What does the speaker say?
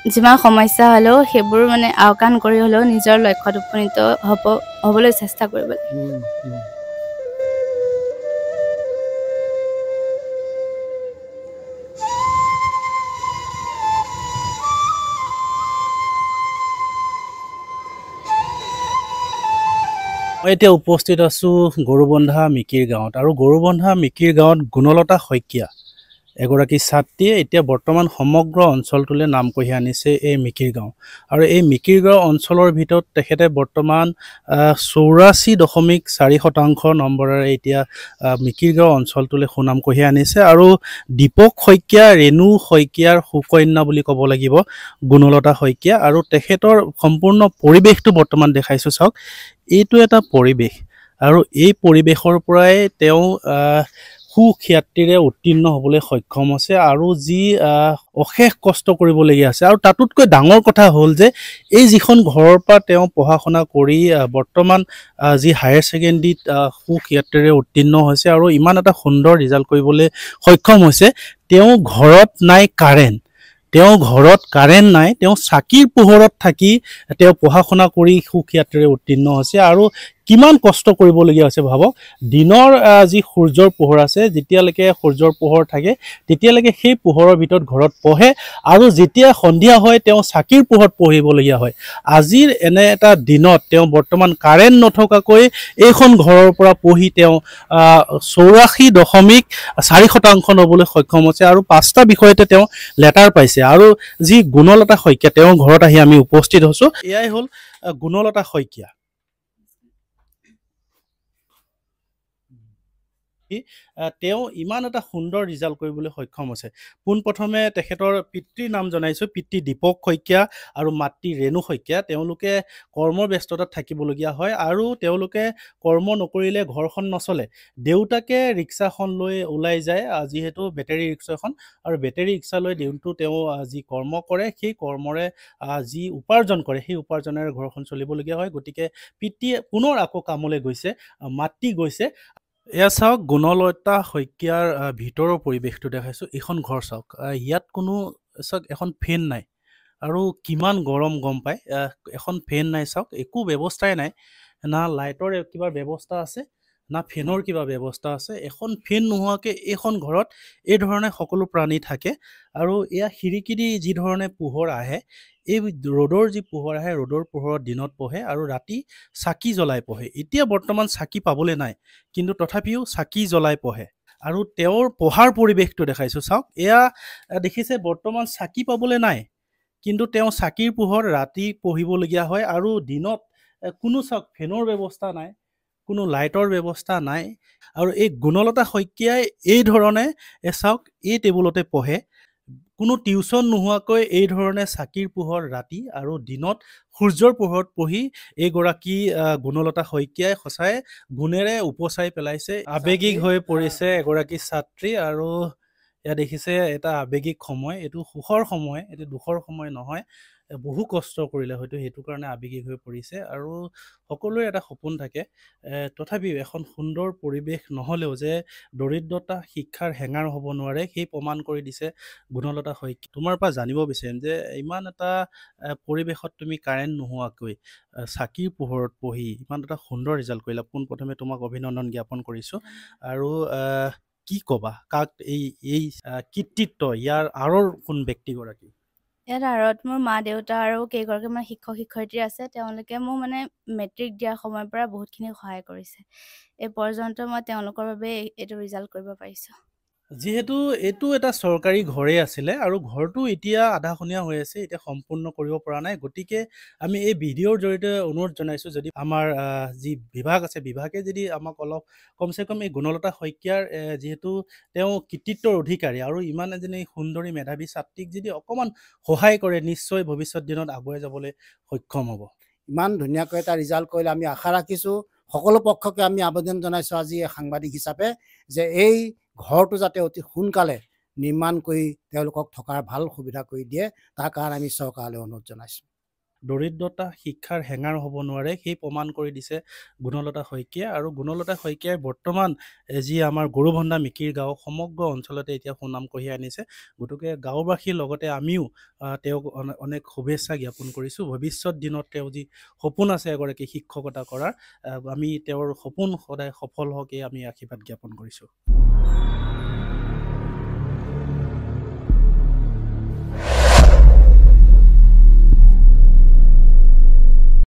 যিমান সমস্যা হ'লেও সেইবোৰ মানে আওকাণ কৰি হ'লেও নিজৰ লক্ষ্যত উপনীত হ'বলৈ চেষ্টা কৰিব লাগে। মই এতিয়া উপস্থিত আছোঁ গৰুবন্ধা মিকিৰ গাঁৱত আৰু গৰুবন্ধা মিকিৰ গাঁৱত গুণলতা শইকীয়া এগৰাকী ছাত্ৰীয়ে এতিয়া বৰ্তমান সমগ্ৰ অঞ্চলটোলৈ নাম কঢ়িয়াই আনিছে এই মিকিৰ গাঁও। আৰু এই মিকিৰ গাঁও অঞ্চলৰ ভিতৰত তেখেতে বৰ্তমান 84.4% নম্বৰেৰে এতিয়া মিকিৰ গাঁও অঞ্চলটোলৈ সুনাম কঢ়িয়াই আনিছে। আৰু দীপক শইকীয়া, ৰেণু শইকীয়াৰ সুকন্যা বুলি ক'ব লাগিব গুণলতা শইকীয়া। আৰু তেখেতৰ সম্পূৰ্ণ পৰিৱেশটো বৰ্তমান দেখাইছোঁ চাওক, এইটো এটা পৰিৱেশ আৰু এই পৰিৱেশৰ পৰাই তেওঁ সুখ্যাতিৰে উত্তীৰ্ণ হ'বলৈ সক্ষম হৈছে আৰু যি অশেষ কষ্ট কৰিবলগীয়া আছে। আৰু তাতোতকৈ ডাঙৰ কথা হ'ল যে এই যিখন ঘৰৰ পৰা তেওঁ পঢ়া শুনা কৰি বৰ্তমান যি হায়াৰ ছেকেণ্ডেৰীত সুখ্যাতিৰে উত্তীৰ্ণ হৈছে আৰু ইমান এটা সুন্দৰ ৰিজাল্ট কৰিবলৈ সক্ষম হৈছে, তেওঁ ঘৰত নাই কাৰেণ্ট, নাই, তেওঁ চাকিৰ পোহৰত থাকি তেওঁ পঢ়া শুনা কৰি সুখ্যাতিৰে উত্তীৰ্ণ হৈছে। আৰু কিমান কষ্ট কৰিবলগীয়া হৈছে ভাবক, দিনৰ যি সূৰ্যৰ পোহৰ আছে, যেতিয়ালৈকে সূৰ্যৰ পোহৰ থাকে তেতিয়ালৈকে সেই পোহৰৰ ভিতৰত ঘৰত পঢ়ে আৰু যেতিয়া সন্ধিয়া হয় তেওঁ চাকিৰ পোহৰত পঢ়িবলগীয়া হয়। আজিৰ এনে এটা দিনত তেওঁ বৰ্তমান কাৰেণ্ট নথকাকৈ এইখন ঘৰৰ পৰা পঢ়ি তেওঁ 84.4% ল'বলৈ সক্ষম হৈছে আৰু 5টা বিষয়তে তেওঁ লেটাৰ পাইছে। আৰু যি গুণলতা শইকীয়া, তেওঁৰ ঘৰত আহি আমি উপস্থিত হৈছোঁ, এয়াই হ'ল গুণলতা শইকীয়া। তেওঁ ইমান এটা সুন্দৰ ৰিজাল্ট কৰিবলৈ সক্ষম হৈছে। পোনপ্ৰথমে তেখেতৰ পিতৃৰ নাম জনাইছোঁ, পিতৃ দীপক শইকীয়া আৰু মাতৃ ৰেণু শইকীয়া। তেওঁলোকে কৰ্মৰ ব্যস্ততাত থাকিবলগীয়া হয় আৰু তেওঁলোকে কৰ্ম নকৰিলে ঘৰখন নচলে। দেউতাকে ৰিক্সাখন লৈ ওলাই যায়, যিহেতু বেটেৰী ৰিক্সা এখন, আৰু বেটেৰী ৰিক্সা লৈ দিনটো তেওঁ যি কৰ্ম কৰে সেই কৰ্মৰে যি উপাৰ্জন কৰে সেই উপাৰ্জনেৰে ঘৰখন চলিবলগীয়া হয়। গতিকে পিতৃয়ে পুনৰ আকৌ কামলৈ গৈছে, মাতৃ গৈছে। এয়া চাওক গুণলতা শইকীয়াৰ ভিতৰৰ পৰিৱেশটো দেখাইছোঁ। এইখন ঘৰ চাওক, ইয়াত কোনো চাওক এখন ফেন নাই আৰু কিমান গৰম গম পায়। এখন ফেন নাই চাওক, একো ব্যৱস্থাই নাই, না লাইটৰ কিবা ব্যৱস্থা আছে না ফেনৰ কিবা ব্যৱস্থা আছে। এখন ফেন নোহোৱাকৈ এইখন ঘৰত এই ধৰণে সকলো প্ৰাণী থাকে। আৰু এয়া খিৰিকী দি যি ধৰণে পোহৰ আহে, এই ৰ'দৰ যি পোহৰ আহে, ৰ'দৰ পোহৰত দিনত পঢ়ে আৰু ৰাতি চাকি জ্বলাই পঢ়ে। এতিয়া বৰ্তমান চাকি পাবলৈ নাই, কিন্তু তথাপিও চাকি জ্বলাই পঢ়ে। আৰু তেওঁৰ পঢ়াৰ পৰিৱেশটো দেখাইছোঁ চাওক, এয়া দেখিছে বৰ্তমান চাকি পাবলৈ নাই, কিন্তু তেওঁ চাকিৰ পোহৰত ৰাতি পঢ়িবলগীয়া হয়। আৰু দিনত কোনো চাওক ফেনৰ ব্যৱস্থা নাই, কোনো লাইটৰ ব্যৱস্থা নাই। আৰু এই গুণলতা শইকীয়াই এই ধৰণে চাওক এই টেবুলতে পঢ়ে, কোনো টিউশ্যন নোহোৱাকৈ এই ধৰণে চাকিৰ পোহৰ ৰাতি আৰু দিনত সূৰ্যৰ পোহৰত পঢ়ি এইগৰাকী গুণলতা শইকীয়াই সঁচাই গুণেৰে উপচাই পেলাইছে। আৱেগিক হৈ পৰিছে এগৰাকী ছাত্ৰী। আৰু এয়া দেখিছে এটা আৱেগিক সময়, এইটো সুখৰ সময়, এইটো দুখৰ সময় নহয়। বহু কষ্ট কৰিলে হয়তো সেইটো কাৰণে আৱেগিক হৈ পৰিছে। আৰু সকলোৰে এটা সপোন থাকে, তথাপিও এখন সুন্দৰ পৰিৱেশ নহ'লেও যে দৰিদ্ৰতা শিক্ষাৰ হেঙাৰ হ'ব নোৱাৰে, সেই প্ৰমাণ কৰি দিছে গুণলতা শইকীয়া। তোমাৰ পৰা জানিব বিচাৰিম যে ইমান এটা পৰিৱেশত তুমি কাৰেণ্ট নোহোৱাকৈ চাকিৰ পোহৰত পঢ়ি ইমান এটা সুন্দৰ ৰিজাল্ট কৰিলা। পোনপ্ৰথমে তোমাক অভিনন্দন জ্ঞাপন কৰিছোঁ। আৰু কি ক'বা, কাক এই কৃতিত্ব ইয়াৰ আঁৰৰ কোন ব্যক্তিগৰাকী? ইয়াত আঁৰত মোৰ মা দেউতা আৰু কেইগৰাকীমান শিক্ষক শিক্ষয়িত্ৰী আছে। তেওঁলোকে মোক মানে মেট্ৰিক দিয়াৰ সময়ৰ পৰা বহুতখিনি সহায় কৰিছে। এই পৰ্যন্ত মই তেওঁলোকৰ বাবে এইটো ৰিজাল্ট কৰিব পাৰিছোঁ। যিহেতু এইটো এটা চৰকাৰী ঘৰেই আছিলে আৰু ঘৰটো এতিয়া আধাখনীয়া হৈ আছে, এতিয়া সম্পূৰ্ণ কৰিব পৰা নাই। গতিকে আমি এই ভিডিঅ'ৰ জৰিয়তে অনুৰোধ জনাইছোঁ, যদি আমাৰ যি বিভাগ আছে, বিভাগে যদি আমাক অলপ কমচে কম এই গুণলতা শইকীয়াৰ যিহেতু তেওঁ কৃতিত্বৰ অধিকাৰী আৰু ইমান এজনী সুন্দৰী মেধাৱী ছাত্ৰীক যদি অকণমান সহায় কৰে, নিশ্চয় ভৱিষ্যত দিনত আগুৱাই যাবলৈ সক্ষম হ'ব। ইমান ধুনীয়াকৈ এটা ৰিজাল্ট কৰিলে আমি আশা ৰাখিছোঁ, সকলো পক্ষকে আমি আবেদন জনাইছোঁ আজি সাংবাদিক হিচাপে, যে এই ঘৰটো যাতে অতি সোনকালে নিৰ্মাণ কৰি তেওঁলোকক থকাৰ ভাল সুবিধা কৰি দিয়ে, তাৰ কাৰণে আমি চৰকাৰলৈ অনুৰোধ জনাইছোঁ। দৰিদ্ৰতা শিক্ষাৰ হেঙাৰ হ'ব নোৱাৰে সেই প্ৰমাণ কৰি দিছে গুণলতা শইকীয়া। আৰু গুণলতা শইকীয়াই বৰ্তমান যি আমাৰ গৰুবন্ধা মিকিৰ গাঁও সমগ্ৰ অঞ্চলতে এতিয়া সুনাম কঢ়িয়াই আনিছে। গতিকে গাঁওবাসীৰ লগতে আমিও তেওঁক অনেক শুভেচ্ছা জ্ঞাপন কৰিছোঁ। ভৱিষ্যত দিনত তেওঁ যি সপোন আছে এগৰাকী শিক্ষকতা কৰাৰ, আমি তেওঁৰ সপোন সদায় সফল হওক এই আমি আশীৰ্বাদ জ্ঞাপন কৰিছোঁ।